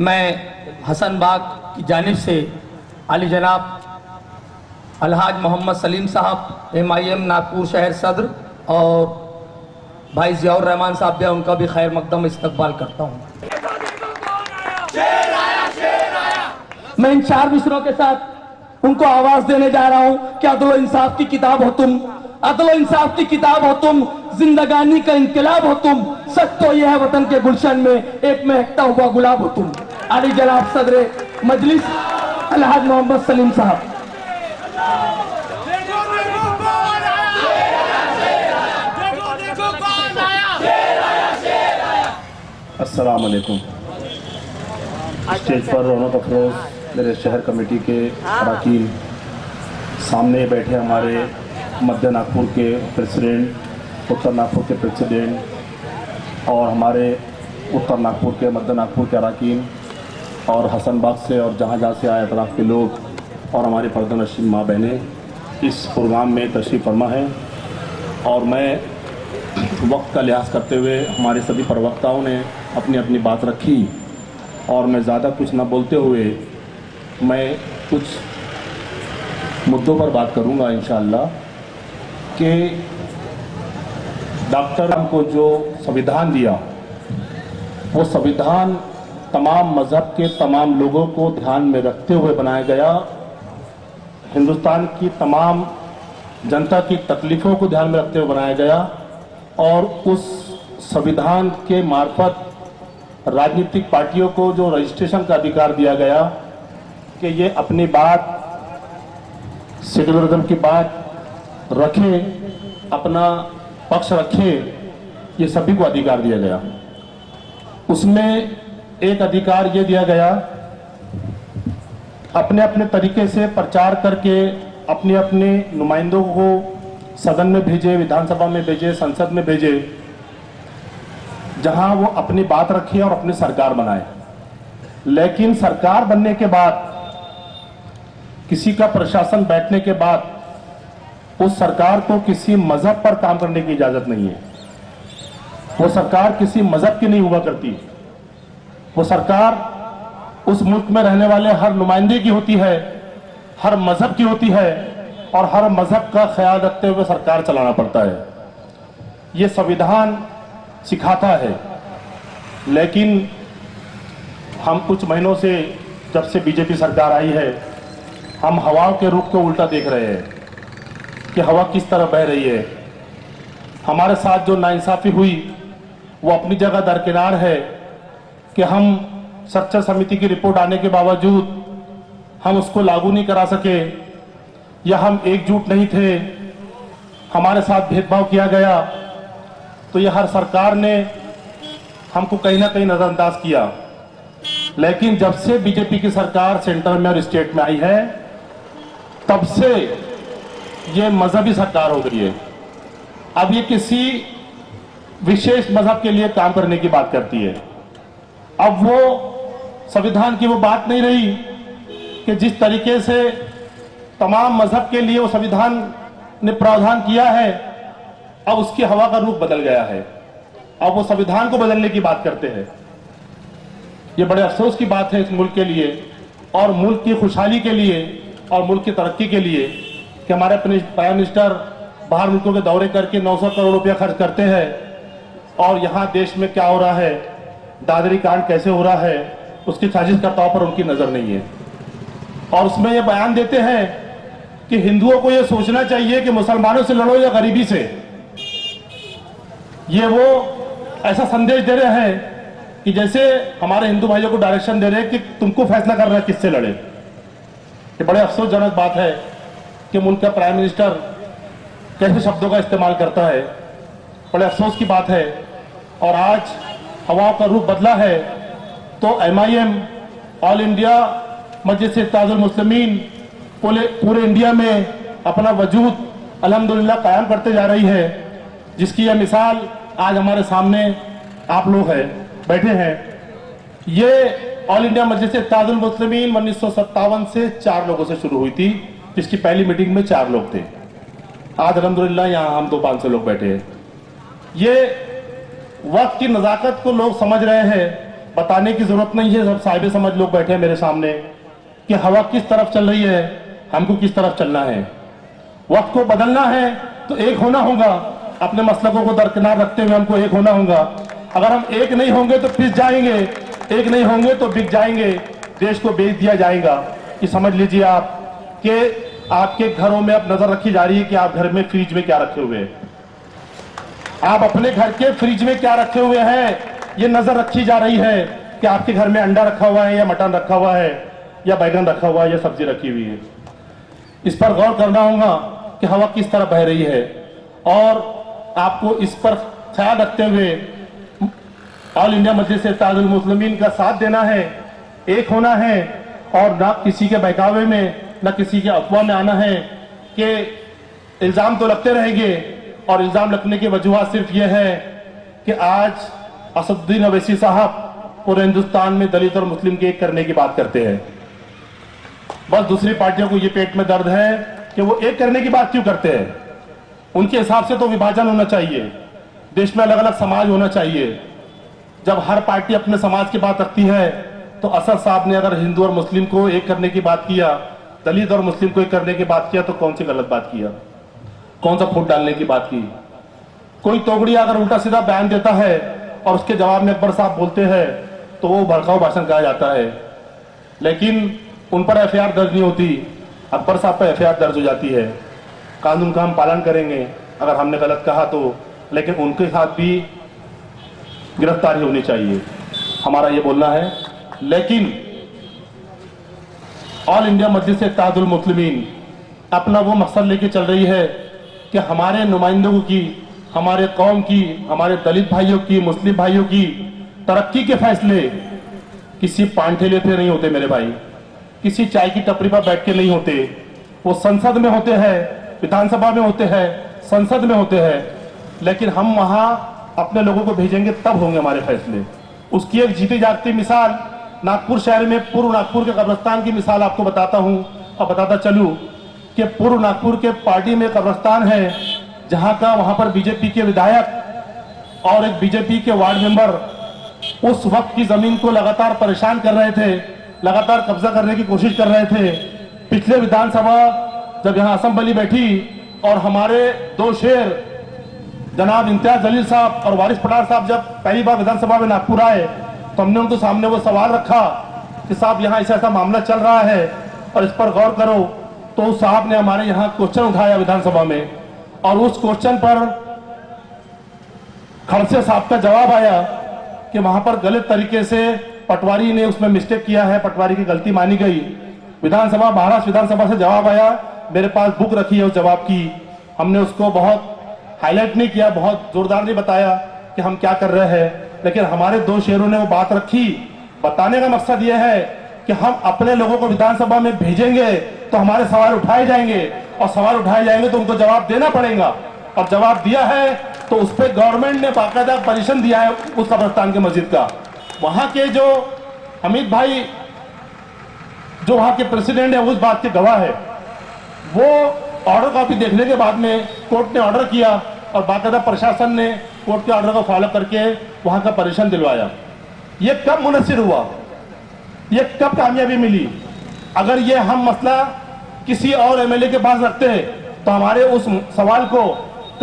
मैं हसन बाग की जानिब से अली जनाब अलहाज मोहम्मद सलीम साहब MIM नागपुर शहर सदर और भाई ज़ियाउर रहमान साहब भी, उनका भी खैर मकदम इस्तकबाल करता हूँ। मैं इन 4 मिसरों के साथ उनको आवाज देने जा रहा हूँ कि अदल इंसाफ की किताब हो तुम, अदल इंसाफ की किताब हो तुम, जिंदगानी का इनकलाब हो तुम, सच तो यह है वतन के गुलशन में एक महकता हुआ गुलाब हो तुम। अली जनाब सदर मजलिस अलहाज मोहम्मद सलीम साहब। अस्सलाम वालेकुम। स्टेज पर रौनक अफरोज मेरे शहर कमेटी के अरकान, सामने बैठे हमारे मध्य नागपुर के प्रेसिडेंट, उत्तर नागपुर के प्रेसिडेंट और हमारे उत्तर नागपुर के मध्य नागपुर के अरकान और हसनबाग से और जहाँ जहाँ से आए अतराफ़ के लोग और हमारे पर्दानशीन माँ बहनें इस प्रोग्राम में तशरीफ़ फरमा है। और मैं वक्त का लिहाज करते हुए हमारे सभी प्रवक्ताओं ने अपनी अपनी बात रखी और मैं ज़्यादा कुछ ना बोलते हुए मैं कुछ मुद्दों पर बात करूंगा इंशाअल्लाह कि डॉक्टर हमको जो संविधान दिया वो संविधान तमाम मज़हब के तमाम लोगों को ध्यान में रखते हुए बनाया गया। हिंदुस्तान की तमाम जनता की तकलीफ़ों को ध्यान में रखते हुए बनाया गया और उस संविधान के मार्फत राजनीतिक पार्टियों को जो रजिस्ट्रेशन का अधिकार दिया गया कि ये अपनी बात, सेकुलरिज्म की बात रखें, अपना पक्ष रखें, ये सभी को अधिकार दिया गया। उसमें एक अधिकार ये दिया गया अपने अपने तरीके से प्रचार करके अपने अपने नुमाइंदों को सदन में भेजे, विधानसभा में भेजे, संसद में भेजे, जहां वो अपनी बात रखे और अपनी सरकार बनाए। लेकिन सरकार बनने के बाद, किसी का प्रशासन बैठने के बाद उस सरकार को किसी मजहब पर काम करने की इजाजत नहीं है। वो सरकार किसी मजहब की नहीं हुआ करती। वो सरकार उस मुल्क में रहने वाले हर नुमाइंदे की होती है, हर मजहब की होती है और हर मजहब का ख्याल रखते हुए सरकार चलाना पड़ता है। ये संविधान सिखाता है। लेकिन हम कुछ महीनों से, जब से बीजेपी सरकार आई है, हम हवा के रुख को उल्टा देख रहे हैं कि हवा किस तरह बह रही है। हमारे साथ जो नाइंसाफी हुई वो अपनी जगह दरकिनार है कि हम सच्चा समिति की रिपोर्ट आने के बावजूद हम उसको लागू नहीं करा सके या हम एकजुट नहीं थे, हमारे साथ भेदभाव किया गया, तो यह हर सरकार ने हमको कहीं ना कहीं नजरअंदाज किया। लेकिन जब से बीजेपी की सरकार सेंटर में और स्टेट में आई है, तब से ये मजहबी सरकार हो गई है। अब ये किसी विशेष मजहब के लिए काम करने की बात करती है। अब वो संविधान की वो बात नहीं रही कि जिस तरीके से तमाम मजहब के लिए वो संविधान ने प्रावधान किया है, अब उसकी हवा का रूप बदल गया है। अब वो संविधान को बदलने की बात करते हैं। ये बड़े अफसोस की बात है इस मुल्क के लिए और मुल्क की खुशहाली के लिए और मुल्क की तरक्की के लिए कि हमारे अपने प्राइम मिनिस्टर बाहर मुल्कों के दौरे करके 900 करोड़ रुपया खर्च करते हैं और यहाँ देश में क्या हो रहा है, दादरी कांड कैसे हो रहा है, उसकी साजिश का तौर पर उनकी नजर नहीं है। और उसमें ये बयान देते हैं कि हिंदुओं को ये सोचना चाहिए कि मुसलमानों से लड़ो या गरीबी से। ये वो ऐसा संदेश दे रहे हैं कि जैसे हमारे हिंदू भाइयों को डायरेक्शन दे रहे हैं कि तुमको फैसला करना है किससे लड़े। ये बड़े अफसोसजनक बात है कि मुल्क का प्राइम मिनिस्टर कैसे शब्दों का इस्तेमाल करता है। बड़े अफसोस की बात है। और आज हवाओं का रूप बदला है तो MIM ऑल इंडिया मजलिस इत्तेहादुल मुस्लिमीन पूरे इंडिया में अपना वजूद अल्हम्दुलिल्लाह कायम करते जा रही है, जिसकी यह मिसाल आज हमारे सामने आप लोग हैं, बैठे हैं। ये ऑल इंडिया मजलिस इत्तेहादुल मुस्लिमीन 1957 से 4 लोगों से शुरू हुई थी, जिसकी पहली मीटिंग में 4 लोग थे। आज अल्हम्दुलिल्लाह यहाँ हम 200-500 लोग बैठे हैं। ये वक्त की नज़ाकत को लोग समझ रहे हैं बताने की जरूरत नहीं है, सब साहिब समझ लोग बैठे हैं मेरे सामने कि हवा किस तरफ चल रही है, हमको किस तरफ चलना है। वक्त को बदलना है तो एक होना होगा, अपने मसलकों को दरकिनार रखते हुए हमको एक होना होगा। अगर हम एक नहीं होंगे तो पिस जाएंगे, एक नहीं होंगे तो बिक जाएंगे, देश को बेच दिया जाएगा। कि समझ लीजिए आप कि आपके घरों में अब नजर रखी जा रही है कि आप घर में फ्रिज में क्या रखे हुए हैं, आप अपने घर के फ्रिज में क्या रखे हुए हैं, ये नजर रखी जा रही है कि आपके घर में अंडा रखा हुआ है या मटन रखा हुआ है या बैगन रखा हुआ है या सब्जी रखी हुई है। इस पर गौर करना होगा कि हवा किस तरह बह रही है और आपको इस पर ख्याल रखते हुए ऑल इंडिया मजलिस इत्तेहादुल मुस्लिमीन का साथ देना है, एक होना है और ना किसी के बहकावे में ना किसी के अफवाह में आना है कि इल्जाम तो लगते रहेंगे और इल्जाम लगने की वजूहत सिर्फ यह है कि आज असदुद्दीन ओवैसी साहब पूरे हिंदुस्तान में दलित और मुस्लिम के एक करने की बात करते हैं। बस दूसरी पार्टियों को ये पेट में दर्द है कि वो एक करने की बात क्यों करते हैं। उनके हिसाब से तो विभाजन होना चाहिए, देश में अलग अलग समाज होना चाहिए। जब हर पार्टी अपने समाज की बात रखती है तो असद साहब ने अगर हिंदू और मुस्लिम को एक करने की बात किया, दलित और मुस्लिम को एक करने की बात किया, तो कौन सी गलत बात किया, कौन सा फूट डालने की बात की। कोई तोगड़िया अगर उल्टा सीधा बयान देता है और उसके जवाब में अकबर साहब बोलते हैं तो वो भड़काऊ भाषण कहा जाता है, लेकिन उन पर एफआईआर दर्ज नहीं होती, अकबर साहब पर एफआईआर दर्ज हो जाती है। कानून का हम पालन करेंगे अगर हमने गलत कहा तो, लेकिन उनके साथ भी गिरफ्तारी होनी चाहिए, हमारा ये बोलना है। लेकिन ऑल इंडिया मजलिस इत्तेहादुल मुस्लिमीन अपना वो मकसद लेके चल रही है कि हमारे नुमाइंदों की, हमारे कौम की, हमारे दलित भाइयों की, मुस्लिम भाइयों की तरक्की के फैसले किसी पान ठेले पे नहीं होते मेरे भाई, किसी चाय की टपरी पर बैठ के नहीं होते, वो संसद में होते हैं, विधानसभा में होते हैं, संसद में होते हैं। लेकिन हम वहां अपने लोगों को भेजेंगे तब होंगे हमारे फैसले। उसकी एक जीती जागती मिसाल नागपुर शहर में पूर्व नागपुर के कब्रिस्तान की मिसाल आपको बताता हूं और बताता चलूं कि पूर्व नागपुर के पार्टी में कब्रिस्तान है जहां का वहां पर बीजेपी के विधायक और एक बीजेपी के वार्ड मेंबर उस वक्त की जमीन को लगातार परेशान कर रहे थे, लगातार कब्जा करने की कोशिश कर रहे थे। पिछले विधानसभा जब यहां असेंबली बैठी और हमारे दो शेर जनाब इम्तियाज जलील साहब और वारिस पठार साहब जब पहली बार विधानसभा में नागपुर आए तो हमने उनको सामने वो सवाल रखा कि साहब यहाँ ऐसा मामला चल रहा है और इस पर गौर करो। तो उस साहब ने हमारे यहाँ क्वेश्चन उठाया विधानसभा में और उस क्वेश्चन पर खड़से साहब का जवाब आया कि वहां पर गलत तरीके से पटवारी ने उसमें मिस्टेक किया है, पटवारी की गलती मानी गई। विधानसभा, महाराष्ट्र विधानसभा से जवाब आया, मेरे पास बुक रखी है उस जवाब की। हमने उसको बहुत हाईलाइट नहीं किया, बहुत जोरदार नहीं बताया कि हम क्या कर रहे हैं, लेकिन हमारे दो शेरों ने वो बात रखी। बताने का मकसद यह है कि हम अपने लोगों को विधानसभा में भेजेंगे तो हमारे सवाल उठाए जाएंगे और सवाल उठाए जाएंगे तो उनको जवाब देना पड़ेगा। और जवाब दिया है तो उस पर गवर्नमेंट ने बाकायदा परमिशन दिया है उस कब्रिस्तान के मस्जिद का। वहां के जो हमीद भाई जो वहां के प्रेसिडेंट है उस बात के गवाह है। वो ऑर्डर कॉपी देखने के बाद में कोर्ट ने ऑर्डर किया और बाकायदा प्रशासन ने कोर्ट के ऑर्डर को फॉलो करके वहां का परमिशन दिलवाया। ये कब मुनस्सिर हुआ, ये कब कामयाबी मिली? अगर ये हम मसला किसी और एमएलए के पास रखते हैं तो हमारे उस सवाल को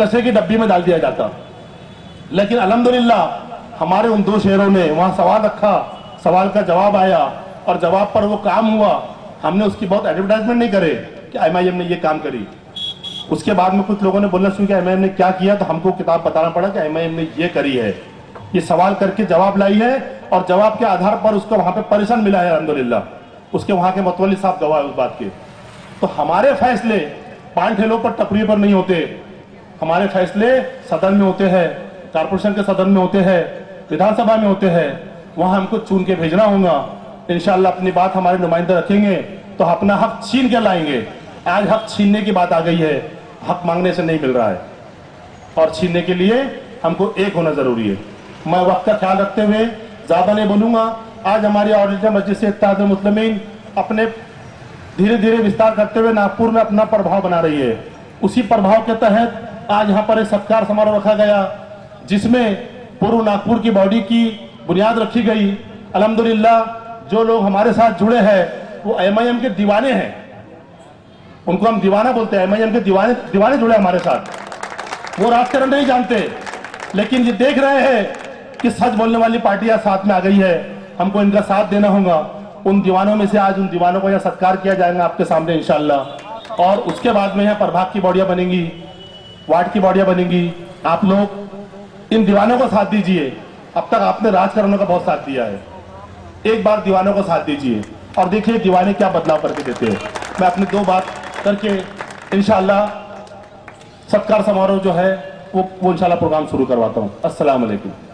कचरे की डब्बी में डाल दिया जाता। लेकिन अल्हम्दुलिल्लाह हमारे उन दो शेरों ने वहां सवाल रखा, सवाल का जवाब आया और जवाब पर वो काम हुआ। हमने उसकी बहुत एडवर्टाइजमेंट नहीं करे कि एमआईएम ने ये काम करी। उसके बाद में कुछ लोगों ने बोलना शुरू किया एमआईएम ने क्या किया, तो हमको किताब बताना पड़ा कि एमआईएम ने ये करी है, ये सवाल करके जवाब लाई है और जवाब के आधार पर उसको वहां पे परमिशन मिला है अल्हम्दुलिल्लाह। उसके वहां के मतवली साहब गवाह है उस बात के। तो हमारे फैसले पान ठेलों पर, टपरी पर नहीं होते, हमारे फैसले सदन में होते हैं, कारपोरेशन के सदन में होते हैं, विधानसभा में होते हैं। वहां हमको चुन के भेजना होगा। इंशाअल्लाह अपनी बात हमारे नुमाइंदे रखेंगे तो अपना हक छीन के लाएंगे। आज हक छीनने की बात आ गई है, हक मांगने से नहीं मिल रहा है और छीनने के लिए हमको एक होना जरूरी है। मैं वक्त का ख्याल रखते हुए ज्यादा नहीं बोलूंगा। आज हमारी ऑल इंडिया मजलिस इत्तेहादुल मुस्लिमीन अपने धीरे धीरे विस्तार करते हुए नागपुर में अपना प्रभाव बना रही है। उसी प्रभाव के तहत आज यहाँ पर एक सत्कार समारोह रखा गया जिसमें पूर्व नागपुर की बॉडी की बुनियाद रखी गई अल्हम्दुलिल्लाह जो लोग हमारे साथ जुड़े हैं वो एमआईएम के दीवाने हैं, उनको हम दीवाना बोलते हैं। एमआईएम के दीवाने जुड़े हमारे साथ। वो राजकारण नहीं जानते, लेकिन ये देख रहे हैं कि सच बोलने वाली पार्टियां साथ में आ गई है, हमको इनका साथ देना होगा। उन दीवानों में से आज उन दीवानों को यहाँ सत्कार किया जाएगा आपके सामने इंशाल्लाह। और उसके बाद में यहाँ प्रभाग की बॉडियां बनेंगी, वार्ड की बॉडियां बनेंगी। आप लोग इन दीवानों को साथ दीजिए। अब तक आपने राजकारणों का बहुत साथ दिया है, एक बार दीवानों को साथ दीजिए और देखिए दीवाने क्या बदलाव करके देते हैं। मैं अपनी 2 बात करके इंशाल्लाह सत्कार समारोह जो है वो इंशाल्लाह प्रोग्राम शुरू करवाता हूँ। अस्सलाम वालेकुम।